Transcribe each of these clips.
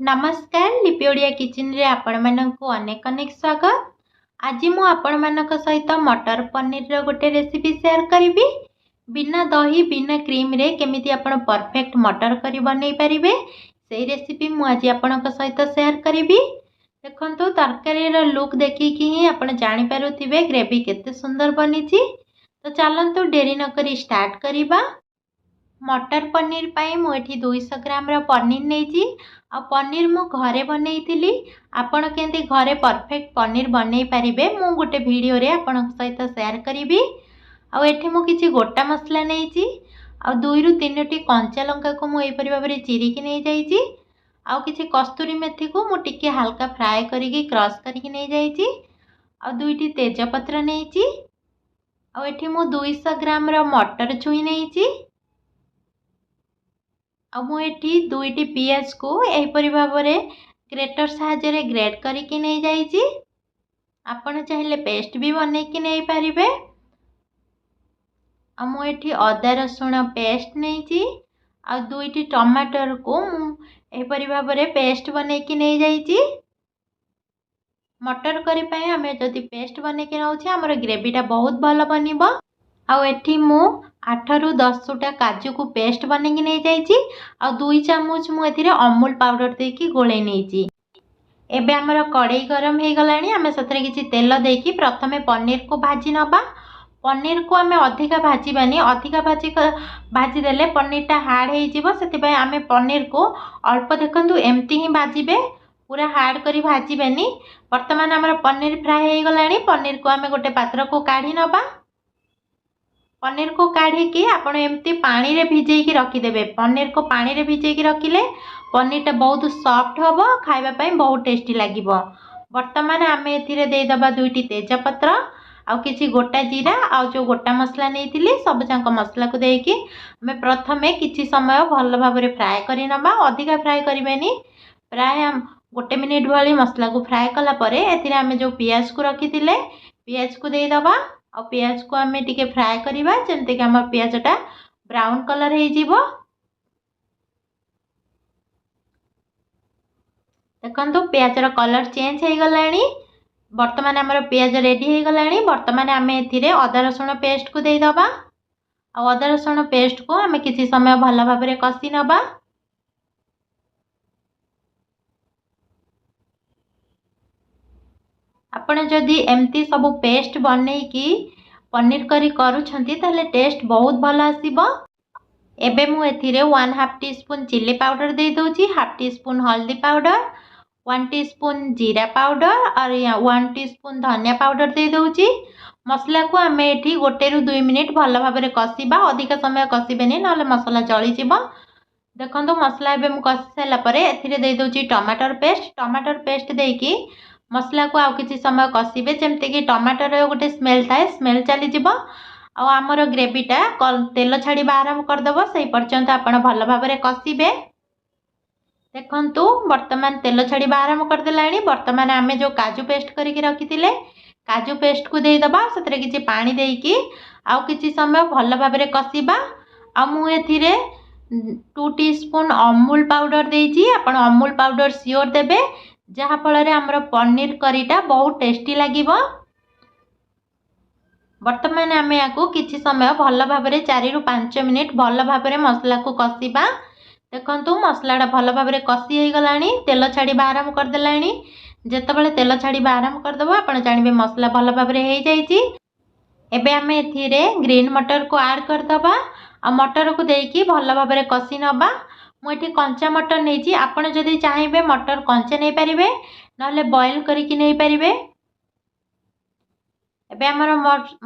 नमस्कार लिपि ओडिया किचन रे आपण मानक अनेक अनेक स्वागत। आज मु आपण मानक सहित मटर पनीर रो गोटे रेसिपी शेयर करी। बिना दही बिना क्रीम रे केमिति आपण परफेक्ट मटर करी बनै परिबे सेही रेसिपी मु आज आपण सहित शेयर करी। देखंतु तरकारी रो लुक देखिकी ही आपण जानि पारुथिबे ग्रेवी केते सुंदर बनिछि। तो चलंतु डेरी न करी स्टार्ट करिबा। मटर पनीर पाई मुझे 200 ग्राम पनीर नहीं आ पनीर मु घरे बनई आपण केंती घरे परफेक्ट पनीर बनई पारिबे मु गोटे वीडियो रे आपण सहित शेयर करी। आठी मु किछि गोटा मसला नहीं आ 2 रु 3 टी कंचा लंका को मु एपरि भाबरे चिरिकी नहीं जाईछि। आ किछि कस्तूरी मेथी को मु टिके हल्का फ्राए करिकी क्रश करिकी नहीं जाईछि। आ 2टी तेजपत्र नहीं आ एठी मु 200 ग्राम मटर छुई नहीं आठी 2टी पियाज को यहपरी भाव में ग्रेटर साहाय्य ग्रेट करके नहीं जाइए। आपण चाहिए पेस्ट भी बन कि नहीं पारे। मुझे अदा रसुण पेस्ट नहीं आ 2टी टमाटर को यहपरी भाव में पेस्ट बन कि नहीं जाइए। मटर करी पाए आम जदि पेस्ट बन कि नौचे आमर ग्रेवीटा बहुत भल बन। आठी मु 8 रु 10टा काजू को पेस्ट बन कि नहीं जाइए। आ 2 चामच मुझे अमूल पाउडर देकी गोले नहीं। एबे आमर कड़ई गरम हो गलानी आम से किसी तेल देकी प्रथमे पनीर को भाजी नबा। पनीर को आम अधिका भाजबानी अधिका भाजी देले पनीरटा हार्ड हो आम पनीर को अल्प देखु एमती ही भाजबे पूरा हार्ड करी भाजबानी। वर्तमान आमर पनीर फ्राए हो गलानी पनीर को आम गोटे पात्र को काढ़ी नबा। पनीर को काढ़ी आपण एमती पानी रे भिजेकी रखिदेवे। पनीर को पानी रे भिजेकी रखिले पनीरटा बहुत सॉफ्ट हम खाइबा पई बहुत टेस्टी लागिबो। वर्तमान आम एथिरे दे दबा 2टी तेजपत्र आ किछि गोटा जीरा आ जो गोटा मसला नहीं सब जाक मसला को देकी आम प्रथमे किछि समय भल भाव में फ्राए करी नबा। अधिका फ्राए करिबेनी प्राय 1 मिनिट भली मसला को फ्राए कला परे एथिरे आम जो पियाज को रखिथिले पियाज को दे दबा। आ पियाज को आम टिके फ्राए करवा जमती कि आम पियाजटा ब्राउन कलर हो। देखो पियाजर कलर चेंज हो गलानी। वर्तमान आमर पियाज रेडी हो गलानी। वर्तमान आम एथिरे अदा रसुण पेस्ट को दे दबा। आ अदा रसुण पेस्ट को आम किसी समय भल भाव में कषि नबा। आपण जदि एमती सब पेस्ट बनईकी पनीर करी करूछंती ताले टेस्ट बहुत भल आसीबो। एबे मु एथिरे 1/2 टीस्पून चिल्ली पाउडर दे दोची, 1/2 टीस्पून हल्दी पाउडर, 1 टीस्पून जीरा पाउडर और 1 टीस्पून धनिया पाउडर दे दोची। मसला को आम एठी 1 रु 2 मिनिट भल भाव में कषिबा। अधिक समय कषिबेनी नले मसला जली जिवो। देखंतु मसला एबे मु कषि साला परे एथिरे दे दोची टमाटर पेस्ट देकी मसला को आउ किछि समय कषिबे जेमते कि टमाटर गोटे स्मेल थाए स्मेल चली जिवो। आ आमर ग्रेवीटा तेल छाड़ी आरंभ करदेव से पर्यंत आपण भल भाव में कषिबे। देखंतु वर्तमान तेल छाड़ी आरंभ करदेलानी। वर्तमान आम जो काजू पेस्ट करके रखिथिले काजू पेस्ट को दे दबा। सेतरे किछि पानी देकी आउ किछि समय भल भाव में कषिबा। आ मु एथिरे 2 टीस्पून अमूल पाउडर देइछि। आपण अमूल पाउडर सियोर देबे जहाँ फल आमर पनीर करीटा बहुत टेस्टी लागिबो। वर्तमान आम या किछि समय भल भाव में 4 रु 5 मिनिट भल भाव में मसला को कषिबा। देखंतु मसलाटा भल भाव में कषि हो गलानी तेल छाड़ी आरंभ करदेलानी। जेतेबेले तेल छाड़ी आरंभ करदेव आपण जानिबे मसला भल भाव में हो जाइछि। एबे आम एथिरे ग्रीन मटर को ऐड करदबा। आ मटर को देकी भल भाव में कषि नबा। मुझे कंचा मटर नहीं आपण जदि चाहिए मटर कंचा नहीं पारे ना बॉयल करके नहीं पारे। एबे आमर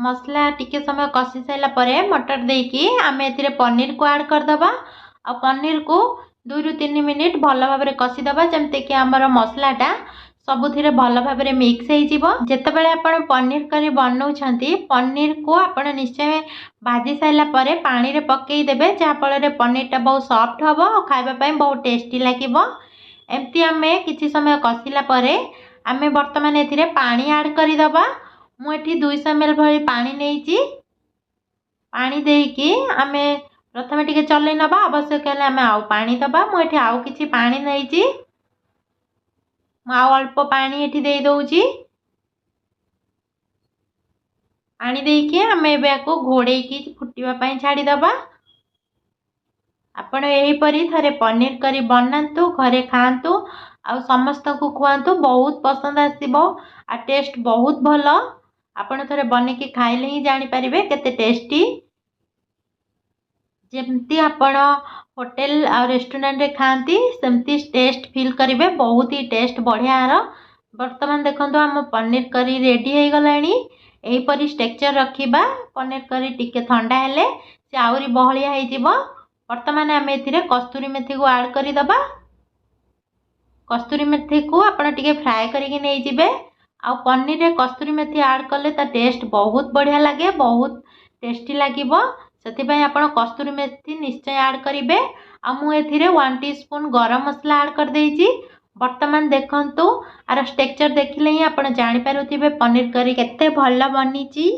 मसला टिके समय कषि सारा परे मटर देकी आम एथिरे पनीर को ऐड करदबा। आ पनीर को 2 रु 3 मिनिट भल भाव में कषिदबा जमते कि आमर मसलाटा सबुथिरे भल भाव में मिक्स हो। जेतेबेले आपण पनीर करी बनाउछंती पनीर को आपण निश्चय भाजी साइला परे पानी रे पकई देबे जहाँ फल पनीरटा बहुत सॉफ्ट हम और खाइबा पई बहुत टेस्टी लागिबो। एमती आमे किछि समय कषिला परे आमे वर्तमान एथिरे पानी ऐड करि दबा। मु एठी 200 ml भली पानी नेइची। पानी देकी आमे प्रथमे टिके चलै नबा आवश्यक हेले आमे आउ पानी दबा। मु एठी आउ किछि पानी नेइची। आउ अल्प पानी एठी दे दउची। पानी देके आम एको घोड़े की फुटवा छाड़ी दबा। आपण एहीपरी थरे पनीर करी बनातु घरे खातु आ समस्त को खुआतु बहुत पसंद आसीबो आ टेस्ट बहुत भलो। आपण थरे बने के खाइले ही जानि परिबे केते टेस्टी। जेमती आपण होटल आ रेस्टोरेंट रे खांती सेमती टेस्ट फील करिवे बहुत ही टेस्ट बढ़िया आरो। वर्तमान देखंतु हम पनीर करी रेडी हे गलानी। एही परी स्ट्रक्चर रखिबा पनीर करी टिके ठंडा हेले से आउरी बहलिया हे जिवो। वर्तमान आम एथिरे कस्तूरी मेथी को ऐड करी दबा। कस्तूरी मेथी को आपण टिके फ्राए करिके नै जिवे। आ पनीर रे कस्तूरी मेथी ऐड कले ता टेस्ट बहुत बढ़िया लागे बहुत टेस्टी लागिबो। सेति पय आपण कस्तूरी मेथी निश्चय ऐड करिवे। आ मु एथिरे 1 टीस्पून गरम मसला ऐड कर देइची। वर्तमान देखंतु आर स्ट्रक्चर देखिले ही आपण जानि पारुथिबे पनीर करी केते भल्ला बनिची।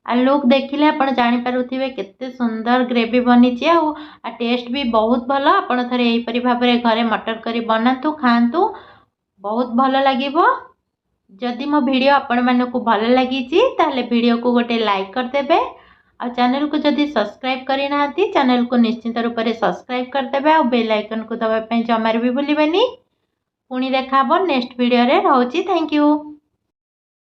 आ लुक देखिले आपण जानि पारुथिबे केते सुंदर ग्रेवी बनिची आ टेस्ट भी बहुत भलो। आपण थरे एही परि भाबरे घरे मटर करी बनातु खांतु बहुत भलो लागिबो। जदि मो वीडियो आपण मानको भलो लागिची ताले वीडियो को गोटे लाइक कर देबे। आ चैनल को जदि सब्सक्राइब करि नाहंती चैनल को निश्चित रूप से सब्सक्राइब कर देबे आ बेल आइकन को दबा पय जमार भी भूलिबेनी। पुणी देखाबो नेक्स्ट वीडियो रे। रहउची थैंक यू।